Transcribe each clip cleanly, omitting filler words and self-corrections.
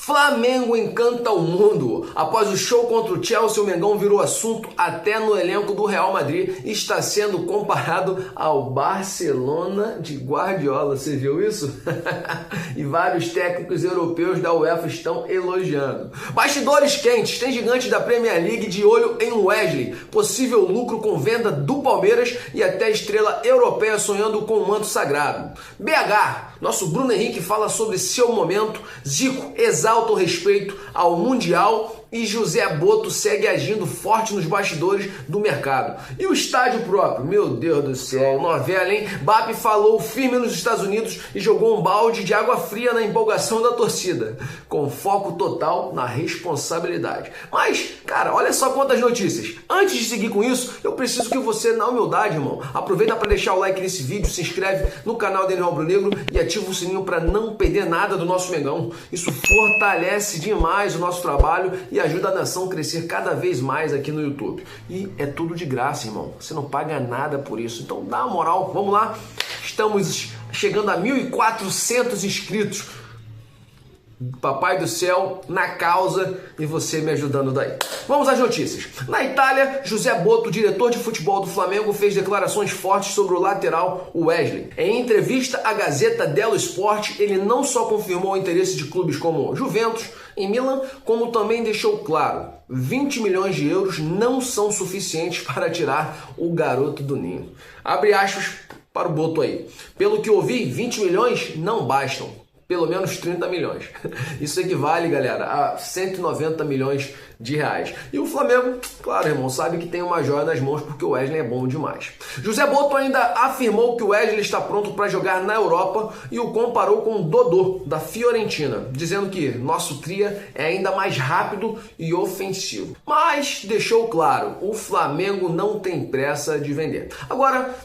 Flamengo encanta o mundo. Após o show contra o Chelsea, o Mengão virou assunto até no elenco do Real Madrid e está sendo comparado ao Barcelona de Guardiola. Você viu isso? E vários técnicos europeus da UEFA estão elogiando. Bastidores quentes. Tem gigantes da Premier League de olho em Wesley. Possível lucro com venda do Palmeiras e até estrela europeia sonhando com o manto sagrado. BH. Nosso Bruno Henrique fala sobre seu momento. Zico exalta o respeito ao Mundial e José Boto segue agindo forte nos bastidores do mercado. E o estádio próprio? Meu Deus do céu, novela, hein? Bape falou firme nos Estados Unidos e jogou um balde de água fria na empolgação da torcida, com foco total na responsabilidade. Mas, cara, olha só quantas notícias. Antes de seguir com isso, eu preciso que você, na humildade, irmão, aproveita para deixar o like nesse vídeo, se inscreve no canal Daniel Rubro-Negro e ativa o sininho para não perder nada do nosso Mengão. Isso fortalece demais o nosso trabalho e ajuda a nação a crescer cada vez mais aqui no YouTube. E é tudo de graça, irmão. Você não paga nada por isso. Então dá uma moral, vamos lá. Estamos chegando a 1.400 inscritos. Papai do céu na causa e você me ajudando daí. Vamos às notícias. Na Itália, José Boto, diretor de futebol do Flamengo, fez declarações fortes sobre o lateral Wesley. Em entrevista à Gazeta dello Sport, ele não só confirmou o interesse de clubes como Juventus em Milan, como também deixou claro: 20 milhões de euros não são suficientes para tirar o garoto do ninho. Abre aspas para o Boto aí. Pelo que ouvi, 20 milhões não bastam. Pelo menos 30 milhões. Isso equivale, galera, a 190 milhões de reais. E o Flamengo, claro, irmão, sabe que tem uma joia nas mãos porque o Wesley é bom demais. José Boto ainda afirmou que o Wesley está pronto para jogar na Europa e o comparou com o Dodô, da Fiorentina, dizendo que nosso cria é ainda mais rápido e ofensivo. Mas deixou claro, o Flamengo não tem pressa de vender. Agora,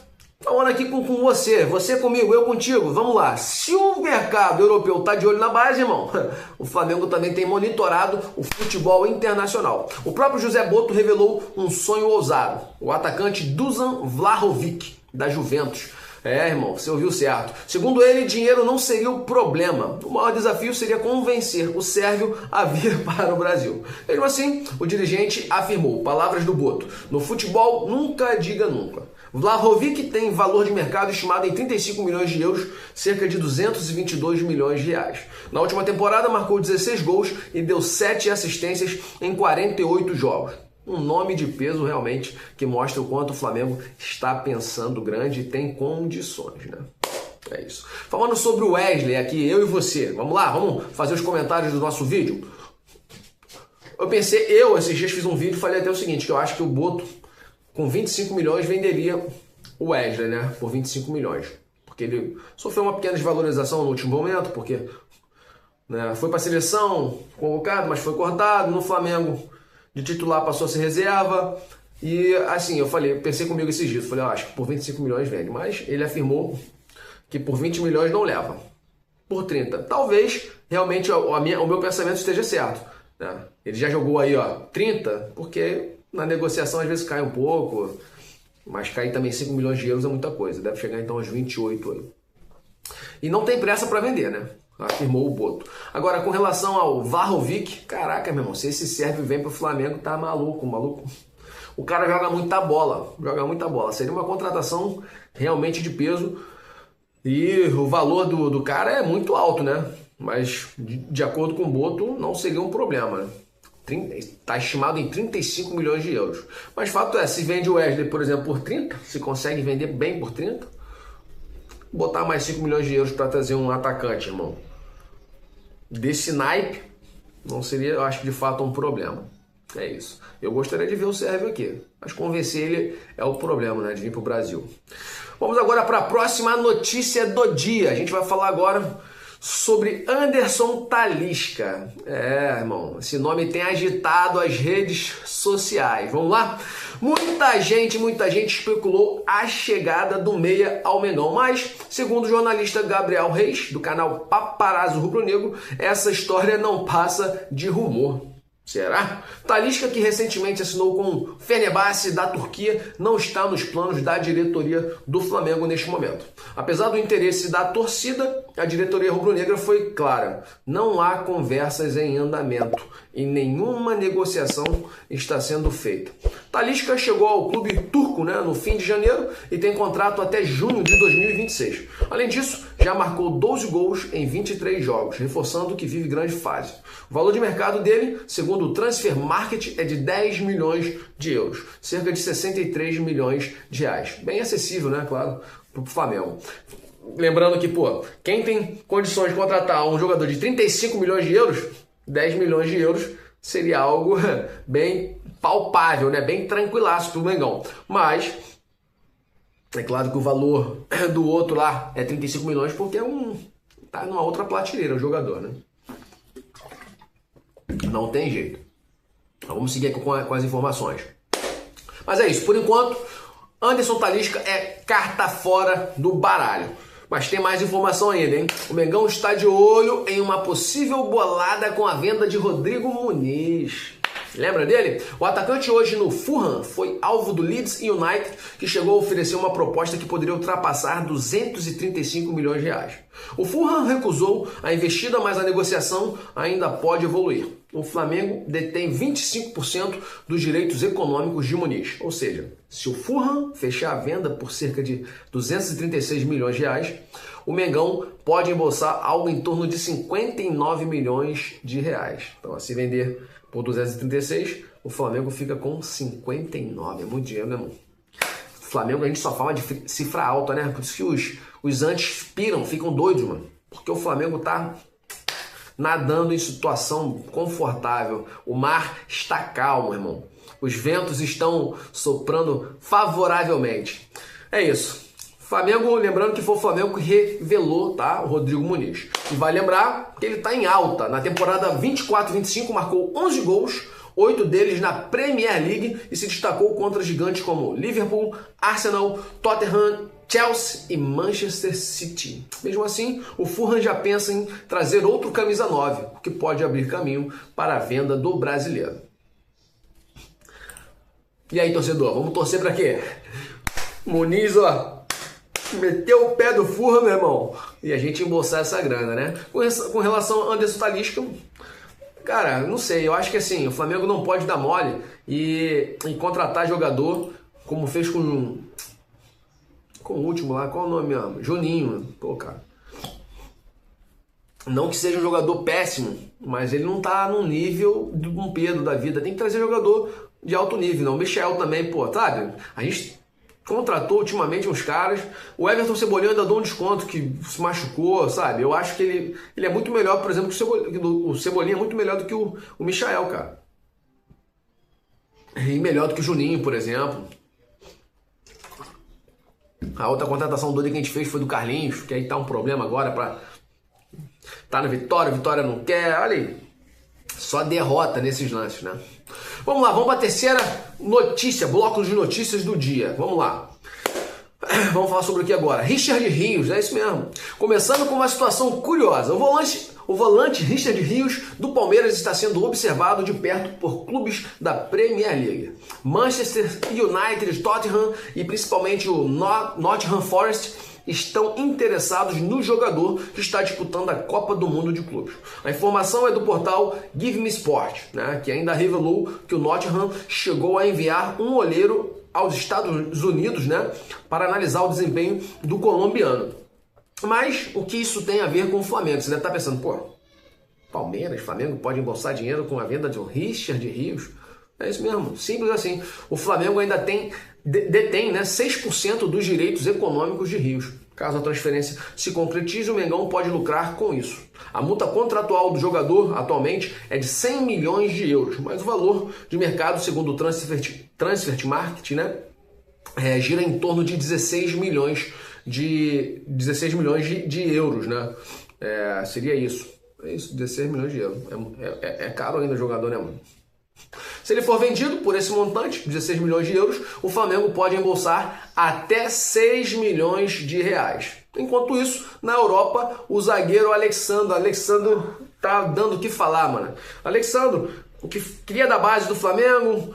falando aqui com você comigo, eu contigo, vamos lá. Se o mercado europeu tá de olho na base, irmão, o Flamengo também tem monitorado o futebol internacional. O próprio José Boto revelou um sonho ousado. O atacante Dusan Vlahovic, da Juventus. Irmão, você ouviu certo. Segundo ele, dinheiro não seria o problema. O maior desafio seria convencer o sérvio a vir para o Brasil. Mesmo assim, o dirigente afirmou, palavras do Boto: no futebol, nunca diga nunca. Vlahovic tem valor de mercado estimado em 35 milhões de euros, cerca de 222 milhões de reais. Na última temporada, marcou 16 gols e deu 7 assistências em 48 jogos. Um nome de peso realmente que mostra o quanto o Flamengo está pensando grande e tem condições, né? É isso. Falando sobre o Wesley aqui, eu e você, vamos lá, vamos fazer os comentários do nosso vídeo? Eu esses dias fiz um vídeo e falei até o seguinte, que eu acho que o Boto, com 25 milhões, venderia o Wesley, né? Por 25 milhões. Porque ele sofreu uma pequena desvalorização no último momento, porque né, foi para a seleção, convocado, mas foi cortado. No Flamengo, de titular, passou a ser reserva. E assim, pensei comigo esses dias. Falei, acho que por 25 milhões vende. Mas ele afirmou que por 20 milhões não leva. Por 30. Talvez, realmente, o meu pensamento esteja certo. Né? Ele já jogou aí, 30, porque na negociação às vezes cai um pouco, mas cair também 5 milhões de euros é muita coisa. Deve chegar então aos 28 aí. E não tem pressa para vender, né? Afirmou o Boto. Agora, com relação ao Vlahovic, caraca, meu irmão, se esse sérvio vem pro Flamengo, tá maluco. O cara joga muita bola. Seria uma contratação realmente de peso. E o valor do cara é muito alto, né? Mas, de acordo com o Boto, não seria um problema, né? Está estimado em 35 milhões de euros. Mas fato é, se vende o Wesley, por exemplo, por 30, se consegue vender bem por 30, botar mais 5 milhões de euros para trazer um atacante, irmão, desse naipe, não seria, eu acho, de fato um problema. É isso. Eu gostaria de ver o Sérvio aqui, mas convencer ele é o problema, né, de vir para o Brasil. Vamos agora para a próxima notícia do dia. A gente vai falar agora sobre Anderson Talisca. Irmão, esse nome tem agitado as redes sociais. Vamos lá? Muita gente especulou a chegada do meia ao Mengão, mas, segundo o jornalista Gabriel Reis, do canal Paparazzo Rubro Negro, essa história não passa de rumor. Será? Talisca, que recentemente assinou com o Fenerbahçe da Turquia, não está nos planos da diretoria do Flamengo neste momento. Apesar do interesse da torcida, a diretoria rubro-negra foi clara: não há conversas em andamento e nenhuma negociação está sendo feita. Talisca chegou ao clube turco, no fim de janeiro e tem contrato até junho de 2026. Além disso, já marcou 12 gols em 23 jogos, reforçando que vive grande fase. O valor de mercado dele, segundo o Transfer Market, é de 10 milhões de euros, cerca de 63 milhões de reais. Bem acessível, claro, para o Flamengo. Lembrando que, quem tem condições de contratar um jogador de 35 milhões de euros, 10 milhões de euros seria algo bem palpável, bem tranquilaço para o Mengão. Mas é claro que o valor do outro lá é 35 milhões porque tá numa outra prateleira o jogador, Não tem jeito. Então, vamos seguir aqui com as informações. Mas é isso, por enquanto, Anderson Talisca é carta fora do baralho. Mas tem mais informação ainda, hein? O Mengão está de olho em uma possível bolada com a venda de Rodrigo Muniz. Lembra dele? O atacante hoje no Fulham foi alvo do Leeds United, que chegou a oferecer uma proposta que poderia ultrapassar 235 milhões de reais. O Fulham recusou a investida, mas a negociação ainda pode evoluir. O Flamengo detém 25% dos direitos econômicos de Muniz. Ou seja, se o Fulham fechar a venda por cerca de 236 milhões de reais, o Mengão pode embolsar algo em torno de 59 milhões de reais. Então, se vender por 236, o Flamengo fica com 59. É muito dinheiro, né, irmão? Flamengo a gente só fala de cifra alta, Por isso que os antes piram, ficam doidos, mano. Porque o Flamengo tá nadando em situação confortável. O mar está calmo, irmão. Os ventos estão soprando favoravelmente. É isso. Flamengo, lembrando que foi o Flamengo que revelou, o Rodrigo Muniz. E vai lembrar que ele está em alta. Na temporada 24-25 marcou 11 gols, 8 deles na Premier League, e se destacou contra gigantes como Liverpool, Arsenal, Tottenham, Chelsea e Manchester City. Mesmo assim, o Fulham já pensa em trazer outro camisa 9, o que pode abrir caminho para a venda do brasileiro. E aí, torcedor, vamos torcer para quê? Muniz, meteu o pé do Fulham, meu irmão, e a gente embolsar essa grana, Com relação a Anderson Talisca, cara, não sei, eu acho que assim, o Flamengo não pode dar mole e contratar jogador como fez com o último lá, qual o nome mesmo? Juninho, cara. Não que seja um jogador péssimo, mas ele não tá num nível de um Pedro da vida, tem que trazer jogador de alto nível, não. O Michel também, sabe? A gente contratou ultimamente uns caras. O Everton Cebolinha ainda deu um desconto que se machucou, sabe? Eu acho que ele é muito melhor, por exemplo, o Cebolinha é muito melhor do que o Michael, cara. E melhor do que o Juninho, por exemplo. A outra contratação doida que a gente fez foi do Carlinhos, que aí tá um problema agora tá na Vitória, Vitória não quer, olha aí. Só derrota nesses lances, Vamos lá, vamos para a terceira notícia, bloco de notícias do dia. Vamos lá. Vamos falar sobre o que agora? Richard Rios, é isso mesmo. Começando com uma situação curiosa. O volante Richard Rios do Palmeiras está sendo observado de perto por clubes da Premier League. Manchester United, Tottenham e principalmente o Nottingham Forest estão interessados no jogador que está disputando a Copa do Mundo de Clubes. A informação é do portal Give Me Sport, que ainda revelou que o Nottingham chegou a enviar um olheiro aos Estados Unidos, para analisar o desempenho do colombiano. Mas o que isso tem a ver com o Flamengo? Você deve estar pensando, Palmeiras, Flamengo pode embolsar dinheiro com a venda de um Richard Rios? É isso mesmo, simples assim. O Flamengo ainda detém 6% dos direitos econômicos de Rios. Caso a transferência se concretize, o Mengão pode lucrar com isso. A multa contratual do jogador atualmente é de 100 milhões de euros, mas o valor de mercado, segundo o Transfer Market, gira em torno de 16 milhões de euros, seria isso. É isso, 16 milhões de euros. É caro ainda o jogador, mano? Se ele for vendido por esse montante, 16 milhões de euros, o Flamengo pode embolsar até 6 milhões de reais. Enquanto isso, na Europa, o zagueiro Alexandro tá dando o que falar, mano. Alexandro o que cria da base do Flamengo,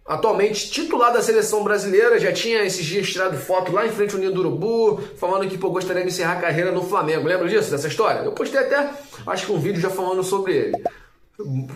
atualmente titular da seleção brasileira, já tinha esses dias tirado foto lá em frente ao Ninho do Urubu, falando que gostaria de encerrar a carreira no Flamengo. Lembra disso, dessa história? Eu postei até, acho que um vídeo já falando sobre ele.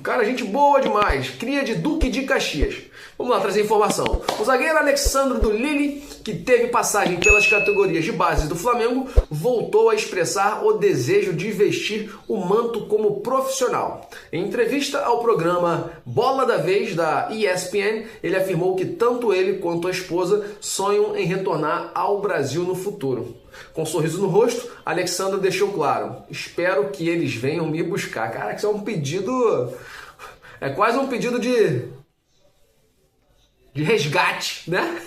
Cara, gente boa demais, cria de Duque de Caxias. Vamos lá trazer informação. O zagueiro Alexandro do Lille, que teve passagem pelas categorias de base do Flamengo, voltou a expressar o desejo de vestir o manto como profissional. Em entrevista ao programa Bola da Vez da ESPN, ele afirmou que tanto ele quanto a esposa sonham em retornar ao Brasil no futuro. Com um sorriso no rosto, Alexandre deixou claro: espero que eles venham me buscar. Cara, isso é um pedido... É quase um pedido de resgate, né?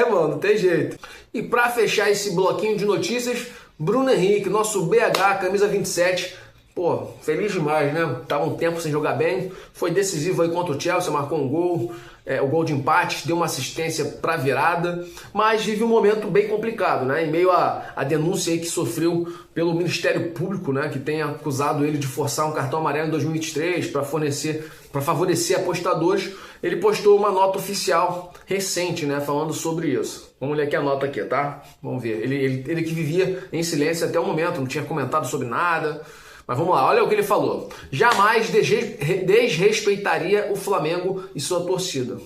Mano, não tem jeito. E para fechar esse bloquinho de notícias, Bruno Henrique, nosso BH, camisa 27... Pô, feliz demais, né? Tava um tempo sem jogar bem. Foi decisivo aí contra o Chelsea, marcou um gol, o gol de empate, deu uma assistência para virada, mas vive um momento bem complicado, né? Em meio à denúncia aí que sofreu pelo Ministério Público, né? Que tem acusado ele de forçar um cartão amarelo em 2023 para favorecer apostadores. Ele postou uma nota oficial recente, né? Falando sobre isso. Vamos ler aqui a nota aqui, tá? Vamos ver. Ele que vivia em silêncio até o momento, não tinha comentado sobre nada. Mas vamos lá, olha o que ele falou. Jamais desrespeitaria o Flamengo e sua torcida.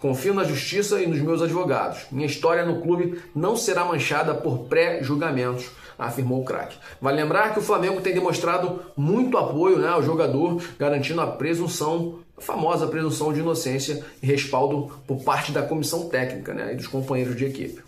Confio na justiça e nos meus advogados. Minha história no clube não será manchada por pré-julgamentos, afirmou o craque. Vale lembrar que o Flamengo tem demonstrado muito apoio, né, ao jogador, garantindo a famosa presunção de inocência e respaldo por parte da comissão técnica, né, e dos companheiros de equipe.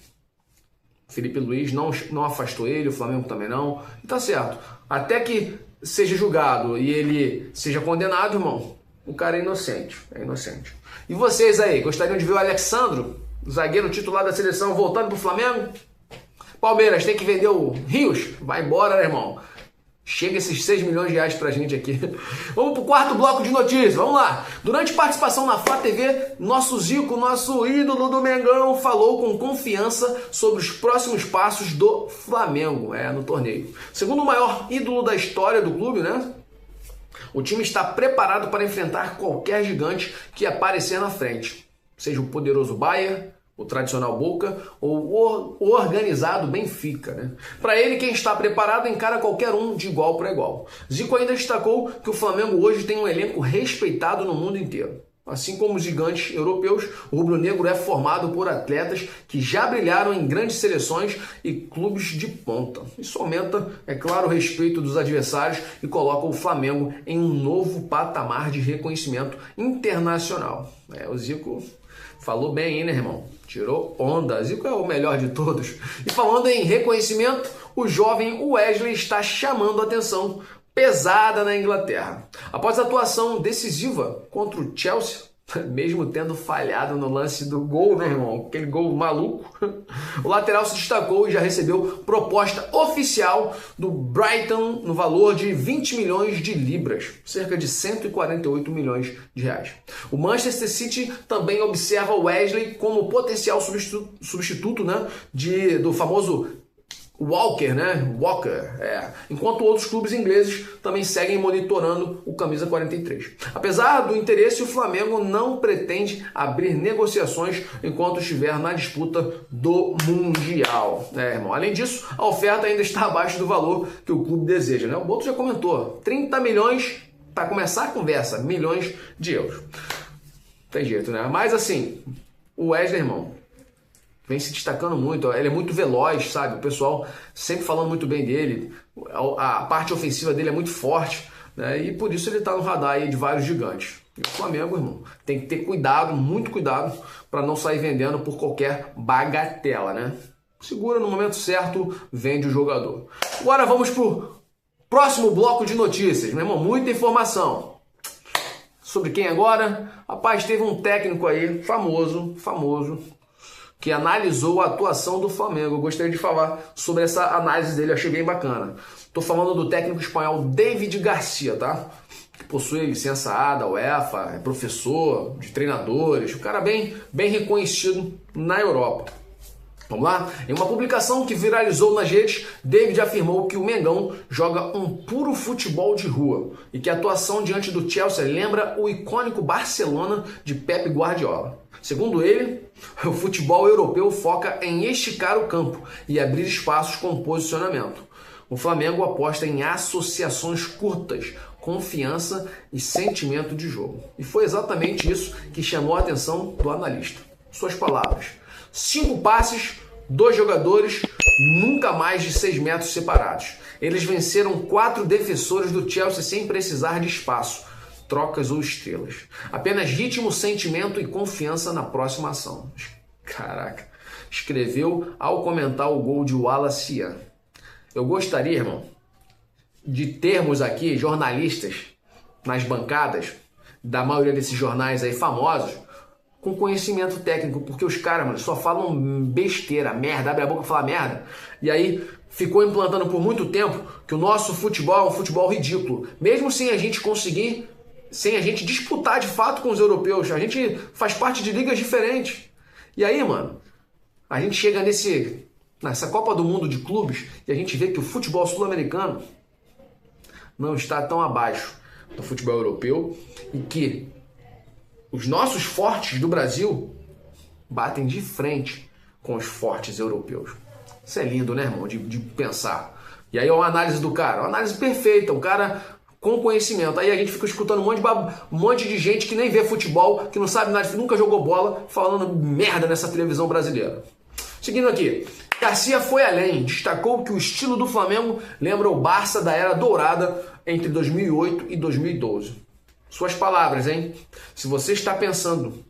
Felipe Luiz não afastou ele, o Flamengo também não. E tá certo. Até que seja julgado e ele seja condenado, irmão, o cara é inocente. É inocente. E vocês aí, gostariam de ver o Alexandro, zagueiro titular da seleção, voltando pro Flamengo? Palmeiras tem que vender o Rios? Vai embora, né, irmão? Chega esses 6 milhões de reais pra gente aqui. Vamos pro quarto bloco de notícias, vamos lá. Durante participação na Flá TV, nosso Zico, nosso ídolo do Mengão, falou com confiança sobre os próximos passos do Flamengo no torneio. Segundo o maior ídolo da história do clube, né? O time está preparado para enfrentar qualquer gigante que aparecer na frente. Seja o poderoso Bayern, o tradicional Boca ou o organizado Benfica, né? Para ele, quem está preparado encara qualquer um de igual para igual. Zico ainda destacou que o Flamengo hoje tem um elenco respeitado no mundo inteiro. Assim como os gigantes europeus, o rubro-negro é formado por atletas que já brilharam em grandes seleções e clubes de ponta. Isso aumenta, é claro, o respeito dos adversários e coloca o Flamengo em um novo patamar de reconhecimento internacional. O Zico falou bem aí, né, irmão? Tirou onda. Zico é o melhor de todos. E falando em reconhecimento, o jovem Wesley está chamando a atenção pesada na Inglaterra. Após a atuação decisiva contra o Chelsea, mesmo tendo falhado no lance do gol, né, irmão? Aquele gol maluco. O lateral se destacou e já recebeu proposta oficial do Brighton no valor de 20 milhões de libras, cerca de 148 milhões de reais. O Manchester City também observa o Wesley como potencial substituto, né, do famoso Walker, né? Enquanto outros clubes ingleses também seguem monitorando o camisa 43. Apesar do interesse, o Flamengo não pretende abrir negociações enquanto estiver na disputa do Mundial. Irmão. Além disso, a oferta ainda está abaixo do valor que o clube deseja, né? O Boto já comentou, 30 milhões para começar a conversa, milhões de euros. Tem jeito, né? Mas assim, o Wesley, irmão, vem se destacando muito, ele é muito veloz, sabe? O pessoal sempre falando muito bem dele, a parte ofensiva dele é muito forte, né? E por isso ele está no radar aí de vários gigantes. E o Flamengo, irmão, tem que ter cuidado, muito cuidado, para não sair vendendo por qualquer bagatela, né? Segura no momento certo, vende o jogador. Agora vamos pro próximo bloco de notícias, meu irmão, muita informação. Sobre quem agora? Rapaz, teve um técnico aí, famoso, que analisou a atuação do Flamengo. Eu gostaria de falar sobre essa análise dele, eu achei bem bacana. Estou falando do técnico espanhol David Garcia, tá? Que possui licença A da UEFA, é professor de treinadores, um cara bem reconhecido na Europa. Vamos lá? Em uma publicação que viralizou nas redes, David afirmou que o Mengão joga um puro futebol de rua e que a atuação diante do Chelsea lembra o icônico Barcelona de Pep Guardiola. Segundo ele, o futebol europeu foca em esticar o campo e abrir espaços com posicionamento. O Flamengo aposta em associações curtas, confiança e sentimento de jogo. E foi exatamente isso que chamou a atenção do analista. Suas palavras: 5 passes, 2 jogadores, nunca mais de 6 metros separados. Eles venceram 4 defensores do Chelsea sem precisar de espaço, trocas ou estrelas. Apenas ritmo, sentimento e confiança na próxima ação. Caraca, escreveu ao comentar o gol de Wallace Ian. Eu gostaria, irmão, de termos aqui jornalistas nas bancadas da maioria desses jornais aí famosos com conhecimento técnico, porque os caras, mano, só falam besteira, merda, abre a boca e fala merda. E aí ficou implantando por muito tempo que o nosso futebol é um futebol ridículo. Mesmo sem a gente conseguir, sem a gente disputar de fato com os europeus, a gente faz parte de ligas diferentes. E aí, mano, a gente chega nessa Copa do Mundo de clubes e a gente vê que o futebol sul-americano não está tão abaixo do futebol europeu e que os nossos fortes do Brasil batem de frente com os fortes europeus. Isso é lindo, né, irmão, de pensar. E aí é uma análise do cara, uma análise perfeita, um cara com conhecimento. Aí a gente fica escutando um monte de gente que nem vê futebol, que não sabe nada, nunca jogou bola, falando merda nessa televisão brasileira. Seguindo aqui, Garcia foi além, destacou que o estilo do Flamengo lembra o Barça da era dourada entre 2008 e 2012. Suas palavras, hein? Se você está pensando,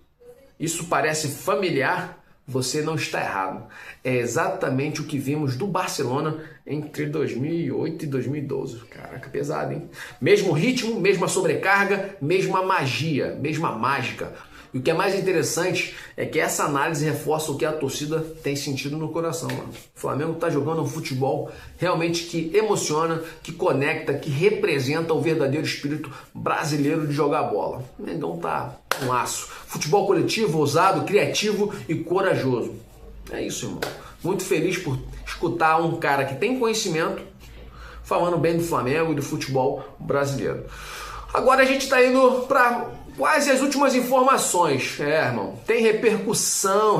isso parece familiar, você não está errado. É exatamente o que vimos do Barcelona entre 2008 e 2012. Caraca, pesado, hein? Mesmo ritmo, mesma sobrecarga, mesma magia, mesma mágica. E o que é mais interessante é que essa análise reforça o que a torcida tem sentido no coração, mano. O Flamengo está jogando um futebol realmente que emociona, que conecta, que representa o verdadeiro espírito brasileiro de jogar bola. O Mengão tá um aço. Futebol coletivo, ousado, criativo e corajoso. É isso, irmão. Muito feliz por escutar um cara que tem conhecimento falando bem do Flamengo e do futebol brasileiro. Agora a gente está indo para quase as últimas informações. Irmão, tem repercussão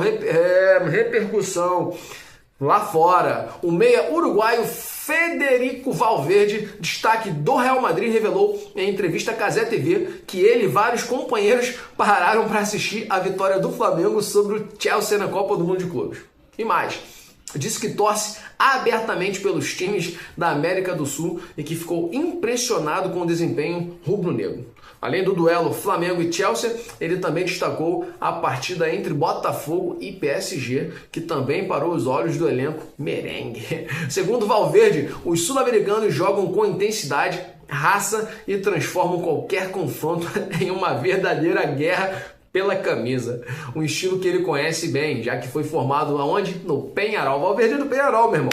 lá fora. O meia uruguaio Federico Valverde, destaque do Real Madrid, revelou em entrevista à Cazé TV que ele e vários companheiros pararam para assistir a vitória do Flamengo sobre o Chelsea na Copa do Mundo de Clubes. E mais, disse que torce abertamente pelos times da América do Sul e que ficou impressionado com o desempenho rubro-negro. Além do duelo Flamengo e Chelsea, ele também destacou a partida entre Botafogo e PSG, que também parou os olhos do elenco merengue. Segundo Valverde, os sul-americanos jogam com intensidade, raça e transformam qualquer confronto em uma verdadeira guerra pela camisa, um estilo que ele conhece bem, já que foi formado aonde? No Peñarol. Valverde do Peñarol, meu irmão.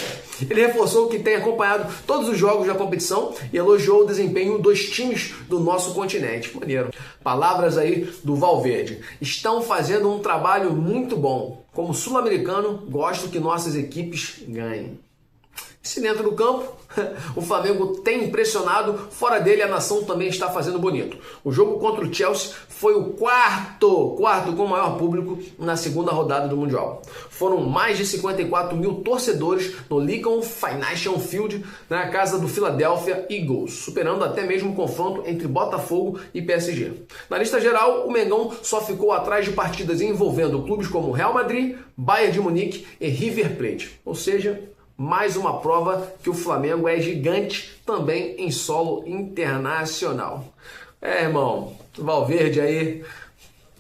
Ele reforçou que tem acompanhado todos os jogos da competição e elogiou o desempenho dos times do nosso continente. Maneiro. Palavras aí do Valverde. Estão fazendo um trabalho muito bom. Como sul-americano, gosto que nossas equipes ganhem. Se dentro do campo, o Flamengo tem impressionado, fora dele a nação também está fazendo bonito. O jogo contra o Chelsea foi o quarto com o maior público na segunda rodada do Mundial. Foram mais de 54 mil torcedores no Lincoln Financial Field, na casa do Philadelphia Eagles, superando até mesmo o confronto entre Botafogo e PSG. Na lista geral, o Mengão só ficou atrás de partidas envolvendo clubes como Real Madrid, Bayern de Munique e River Plate. Ou seja, mais uma prova que o Flamengo é gigante também em solo internacional. Irmão, Valverde aí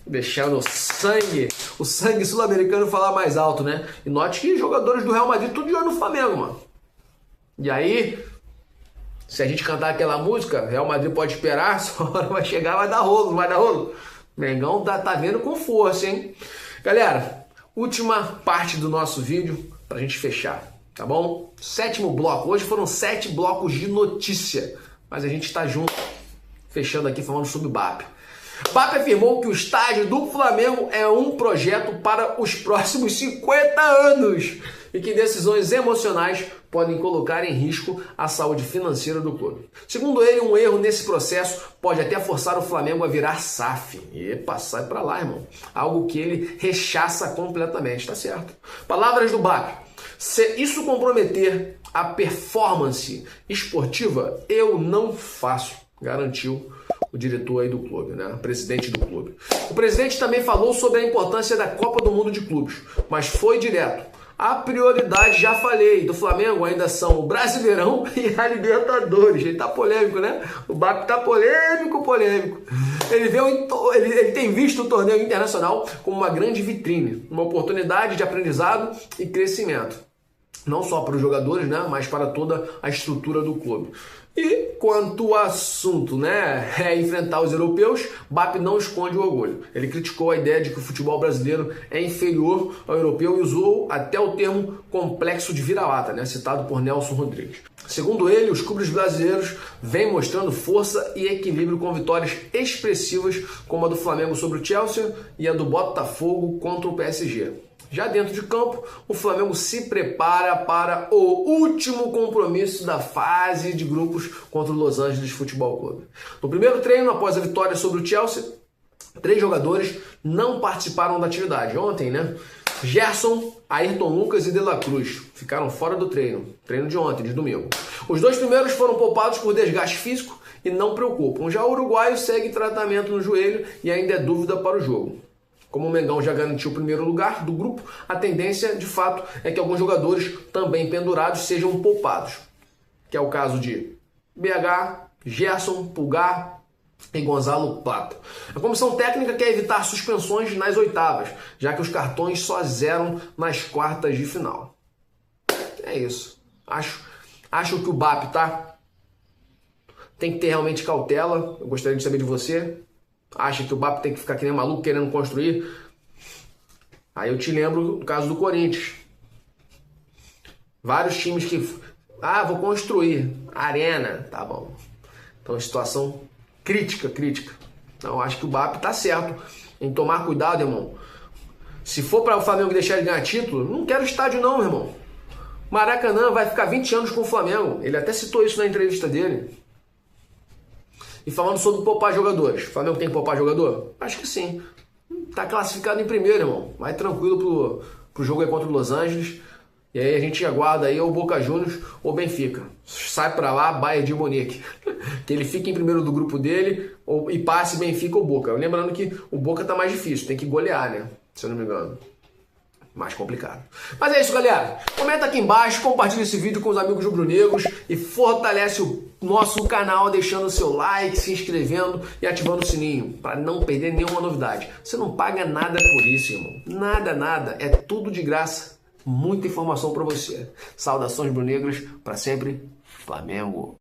deixando o sangue sul-americano falar mais alto, né? E note que jogadores do Real Madrid tudo de olho no Flamengo, mano. E aí, se a gente cantar aquela música, Real Madrid pode esperar, sua hora vai chegar, vai dar rolo, não vai dar rolo? Mengão tá vendo com força, hein? Galera, última parte do nosso vídeo pra gente fechar. Tá bom? 7º bloco. Hoje foram 7 blocos de notícia. Mas a gente tá junto, fechando aqui, falando sobre o BAP. BAP afirmou que o estádio do Flamengo é um projeto para os próximos 50 anos e que decisões emocionais podem colocar em risco a saúde financeira do clube. Segundo ele, um erro nesse processo pode até forçar o Flamengo a virar SAF. Epa, sai pra lá, irmão. Algo que ele rechaça completamente, tá certo? Palavras do BAP. Se isso comprometer a performance esportiva, eu não faço, garantiu o diretor aí do clube, né? O presidente do clube. O presidente também falou sobre a importância da Copa do Mundo de Clubes, mas foi direto. A prioridade, já falei, do Flamengo ainda são o Brasileirão e a Libertadores. Ele tá polêmico, né? O BAP tá polêmico. Ele tem visto o torneio internacional como uma grande vitrine, uma oportunidade de aprendizado e crescimento. Não só para os jogadores, né? Mas para toda a estrutura do clube. E quanto ao assunto, né, é enfrentar os europeus, BAP não esconde o orgulho. Ele criticou a ideia de que o futebol brasileiro é inferior ao europeu e usou até o termo complexo de vira-lata, né, citado por Nelson Rodrigues. Segundo ele, os clubes brasileiros vêm mostrando força e equilíbrio com vitórias expressivas como a do Flamengo sobre o Chelsea e a do Botafogo contra o PSG. Já dentro de campo, o Flamengo se prepara para o último compromisso da fase de grupos contra o Los Angeles Futebol Clube. No primeiro treino, após a vitória sobre o Chelsea, 3 jogadores não participaram da atividade. Ontem, né? Gerson, Ayrton Lucas e De La Cruz ficaram fora do treino de ontem, de domingo. Os 2 primeiros foram poupados por desgaste físico e não preocupam. Já o uruguaio segue tratamento no joelho e ainda é dúvida para o jogo. Como o Mengão já garantiu o primeiro lugar do grupo, a tendência, de fato, é que alguns jogadores também pendurados sejam poupados. Que é o caso de BH, Gerson, Pulgar e Gonzalo Pato. A comissão técnica quer evitar suspensões nas oitavas, já que os cartões só zeram nas quartas de final. É isso. Acho que o BAP, tá? Tem que ter realmente cautela. Eu gostaria de saber de você. Acha que o BAP tem que ficar que nem maluco querendo construir? Aí eu te lembro o caso do Corinthians. Vários times que... vou construir. Arena. Tá bom. Então, situação crítica. Então, acho que o BAP tá certo em tomar cuidado, irmão. Se for para o Flamengo deixar ele ganhar título, não quero estádio não, irmão. Maracanã vai ficar 20 anos com o Flamengo. Ele até citou isso na entrevista dele. E falando sobre poupar jogadores. O Flamengo tem que poupar jogador? Acho que sim. Tá classificado em primeiro, irmão. Vai tranquilo pro jogo aí contra o Los Angeles. E aí a gente aguarda aí o Boca Juniors ou Benfica. Sai pra lá, Bayern de Munique. Que ele fique em primeiro do grupo dele e passe Benfica ou Boca. Lembrando que o Boca tá mais difícil. Tem que golear, né? Se eu não me engano. Mais complicado. Mas é isso, galera. Comenta aqui embaixo, compartilha esse vídeo com os amigos rubro-negros e fortalece o nosso canal deixando o seu like, se inscrevendo e ativando o sininho para não perder nenhuma novidade. Você não paga nada por isso, irmão. Nada. É tudo de graça. Muita informação para você. Saudações rubro-negras, para sempre, Flamengo.